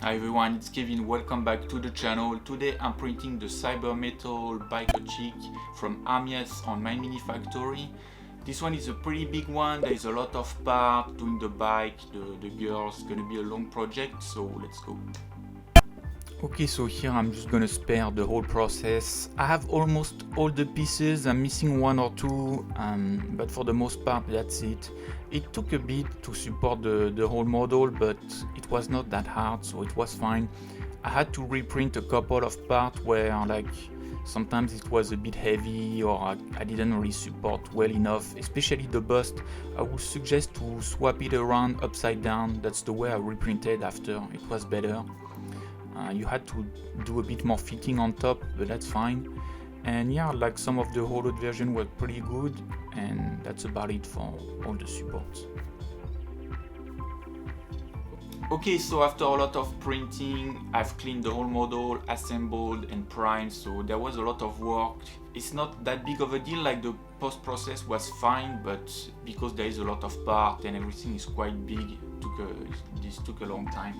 Hi everyone, it's Kevin. Welcome back to the channel. Today I'm printing the Cyberbiker chick from Amiens on my mini factory. This one is a pretty big one. There is a lot of parts doing the bike, the girls. It's gonna be a long project, so let's go. Okay, so here I'm just gonna spare the whole process. I have almost all the pieces. I'm missing one or two, but for the most part that's it. It took a bit to support the whole model, but it was not that hard, so it was fine. I had to reprint a couple of parts where like sometimes it was a bit heavy or I didn't really support well enough, especially the bust. I would suggest to swap it around upside down. That's the way I reprinted after. It was better. You had to do a bit more fitting on top, but that's fine. And yeah, like some of the hollowed version were pretty good, and that's about it for all the supports. Okay, so after a lot of printing, I've cleaned the whole model, assembled and primed, so there was a lot of work. It's not that big of a deal, like the post-process was fine, but because there is a lot of part and everything is quite big, this took a long time.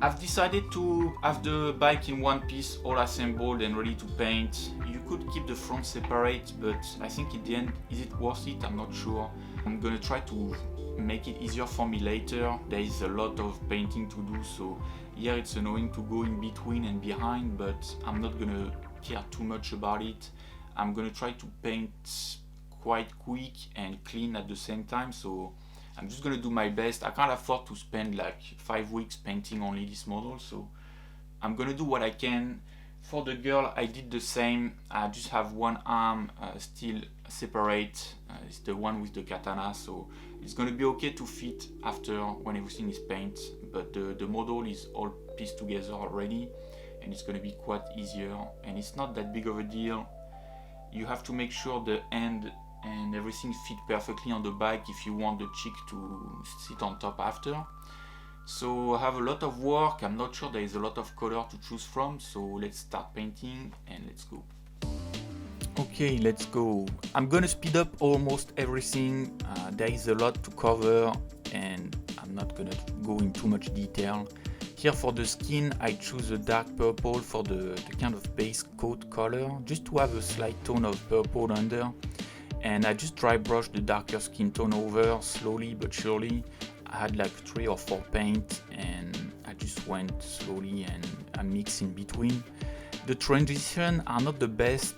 I've decided to have the bike in one piece, all assembled and ready to paint. You could keep the front separate, but I think in the end, is it worth it? I'm not sure. I'm gonna try to make it easier for me later. There is a lot of painting to do, so yeah, it's annoying to go in between and behind, but I'm not gonna care too much about it. I'm gonna try to paint quite quick and clean at the same time, so I'm just gonna do my best. I can't afford to spend like 5 weeks painting only this model, so I'm gonna do what I can. For the girl, I did the same. I just have one arm still separate. It's the one with the katana, so it's gonna be okay to fit after when everything is painted. But the model is all pieced together already, and it's gonna be quite easier. And it's not that big of a deal. You have to make sure the end and everything fit perfectly on the bike if you want the chick to sit on top after. So I have a lot of work. I'm not sure there is a lot of color to choose from, so let's start painting and let's go. Okay, let's go. I'm gonna speed up almost everything. There is a lot to cover and I'm not gonna go in too much detail. Here for the skin, I choose a dark purple for the kind of base coat color, just to have a slight tone of purple under. And I just dry brushed the darker skin tone over slowly but surely. I had like 3 or 4 paint and I just went slowly and I mix in between. The transitions are not the best,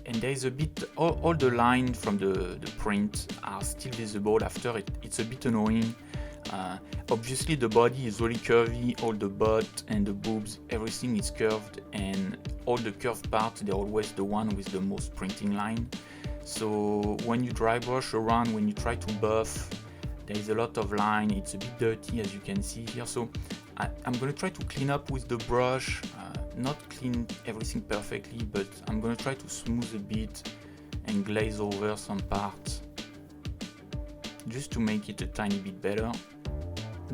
and there is a bit, all the lines from the print are still visible after. It's a bit annoying. Obviously the body is really curvy, all the butt and the boobs, everything is curved, and all the curved parts, they're always the one with the most printing line. So when you dry brush around, when you try to buff, there is a lot of line. It's a bit dirty as you can see here, so I'm gonna try to clean up with the brush, not clean everything perfectly, but I'm gonna try to smooth a bit and glaze over some parts just to make it a tiny bit better.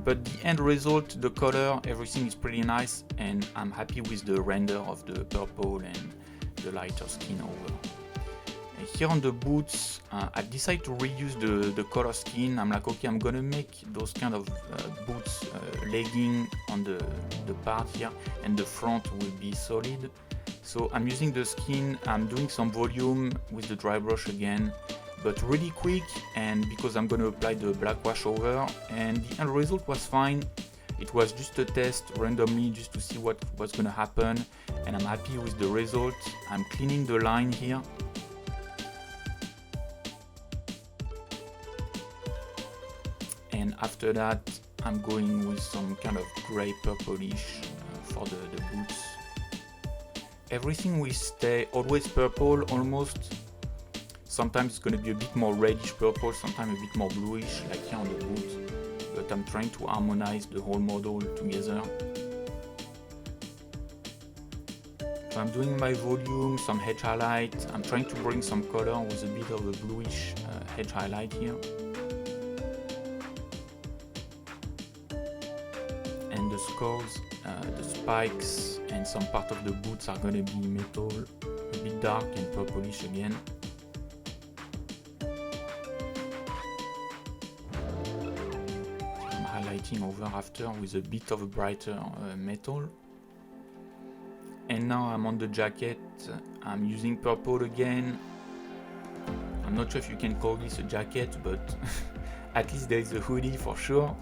But the end result, the color, everything is pretty nice, and I'm happy with the render of the purple and the lighter skin over. And here on the boots, I decided to reuse the color skin. I'm like, okay, I'm gonna make those kind of boots legging on the part here, and the front will be solid. So I'm using the skin, I'm doing some volume with the dry brush again, but really quick, and because I'm going to apply the black wash over, and the end result was fine. It was just a test randomly just to see what was going to happen, and I'm happy with the result. I'm cleaning the line here. And after that, I'm going with some kind of gray purplish for the boots. Everything will stay always purple almost. Sometimes it's going to be a bit more reddish purple, sometimes a bit more bluish, like here on the boot. But I'm trying to harmonize the whole model together. So I'm doing my volume, some edge highlight. I'm trying to bring some color with a bit of a bluish edge highlight here. And the skulls, the spikes, and some part of the boots are going to be metal, a bit dark and purplish again. painting over after with a bit of a brighter metal. And now I'm on the jacket. I'm using purple again. I'm not sure if you can call this a jacket, but at least there is a hoodie for sure.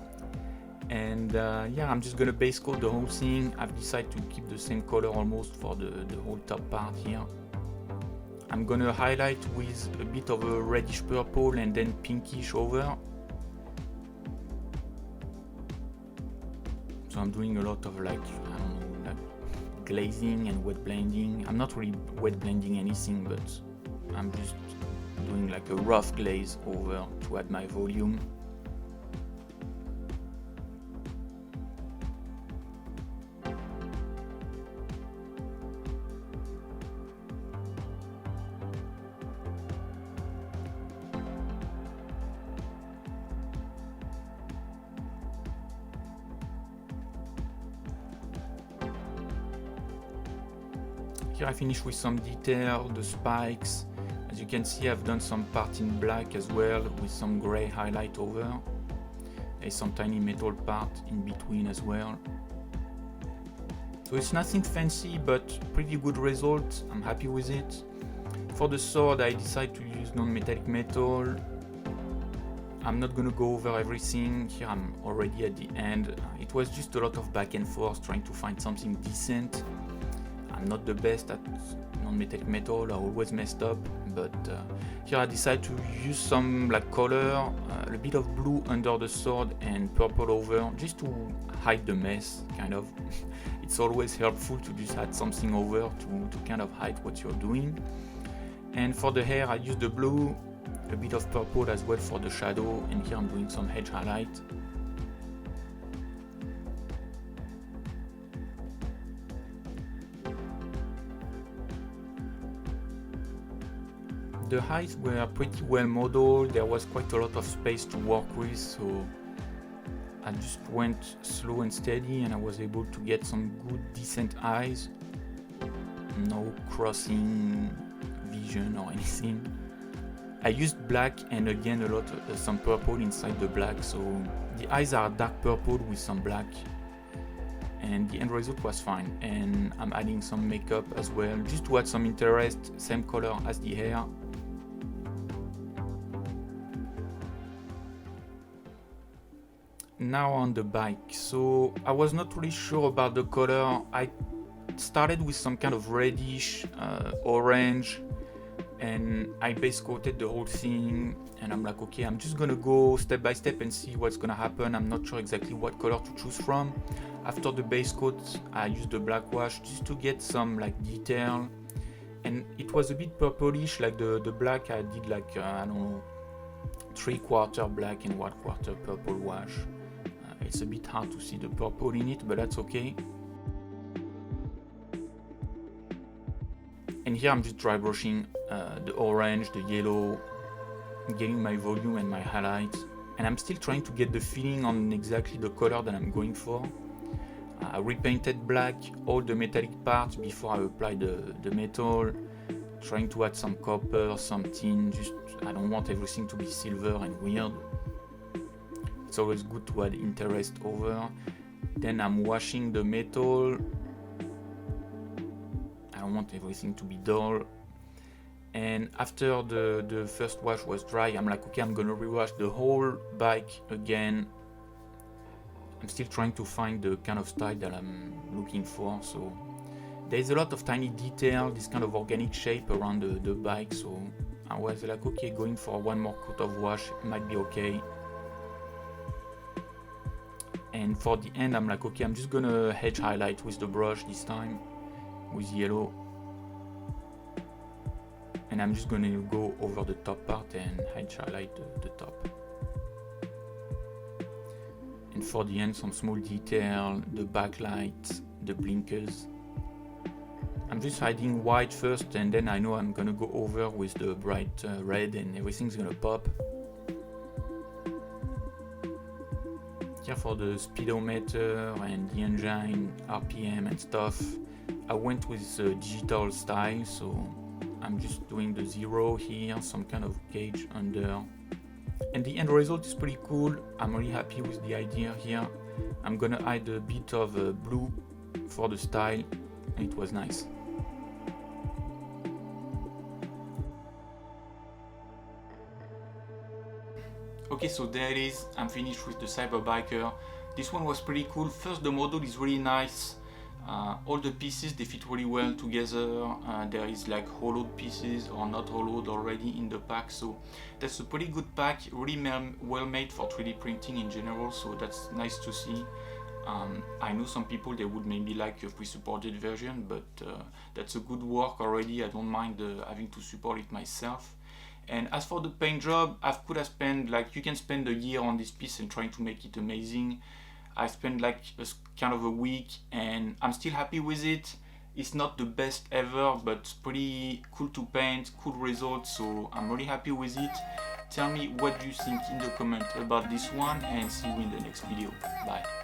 And yeah, I'm just gonna base coat the whole thing. I've decided to keep the same color almost for the whole top part here. I'm gonna highlight with a bit of a reddish purple and then pinkish over. So I'm doing a lot of like, I don't know, like glazing and wet blending. I'm not really wet blending anything, but I'm just doing like a rough glaze over to add my volume. Here I finish with some detail, the spikes. As you can see, I've done some part in black as well with some gray highlight over. There's some tiny metal part in between as well. So it's nothing fancy, but pretty good result. I'm happy with it. For the sword, I decided to use non-metallic metal. I'm not gonna go over everything. Here I'm already at the end. It was just a lot of back and forth trying to find something decent. I'm not the best at non-metallic metal, I always messed up, but here I decided to use some like color, a bit of blue under the sword and purple over, just to hide the mess, kind of. It's always helpful to just add something over to kind of hide what you're doing. And for the hair I used the blue, a bit of purple as well for the shadow, and here I'm doing some edge highlight. The eyes were pretty well modeled, there was quite a lot of space to work with, so I just went slow and steady and I was able to get some good decent eyes. No crossing vision or anything. I used black and again a lot some purple inside the black, so the eyes are dark purple with some black. And the end result was fine, and I'm adding some makeup as well, just to add some interest, same color as the hair. Now on the bike, so I was not really sure about the color. I started with some kind of reddish orange, and I base coated the whole thing, and I'm like, okay, I'm just gonna go step by step and see what's gonna happen. I'm not sure exactly what color to choose from. After the base coat, I used the black wash just to get some like detail, and it was a bit purplish, like the black I did like I don't know, 3/4 black and 1/4 purple wash. It's a bit hard to see the purple in it, but that's okay. And here I'm just dry brushing the orange, the yellow, getting my volume and my highlights. And I'm still trying to get the feeling on exactly the color that I'm going for. I repainted black all the metallic parts before I applied the metal, trying to add some copper, some tin, just I don't want everything to be silver and weird. It's always good to add interest over. Then I'm washing the metal. I don't want everything to be dull. And after the first wash was dry, I'm like, okay, I'm gonna rewash the whole bike again. I'm still trying to find the kind of style that I'm looking for. So there's a lot of tiny detail, this kind of organic shape around the bike. So I was like, okay, going for one more coat of wash might be okay. And for the end, I'm like, okay, I'm just gonna edge highlight with the brush this time, with yellow. And I'm just gonna go over the top part and edge highlight the top. And for the end, some small detail, the backlight, the blinkers. I'm just hiding white first, and then I know I'm gonna go over with the bright red and everything's gonna pop. Here for the speedometer and the engine, RPM and stuff, I went with digital style, so I'm just doing the 0 here, some kind of gauge under, And the end result is pretty cool. I'm really happy with the idea here. I'm gonna add a bit of blue for the style. It was nice. Okay, so there it is. I'm finished with the Cyberbiker. This one was pretty cool. First, the model is really nice. All the pieces, they fit really well together. There is like hollowed pieces or not hollowed already in the pack, so that's a pretty good pack, really well made for 3D printing in general, so that's nice to see. I know some people, they would maybe like a pre-supported version, but that's a good work already. I don't mind having to support it myself. And as for the paint job, I could have spent, like, you can spend a year on this piece and trying to make it amazing. I spent like kind of a week and I'm still happy with it. It's not the best ever, but pretty cool to paint, cool results, so I'm really happy with it. Tell me what you think in the comment about this one and see you in the next video. Bye.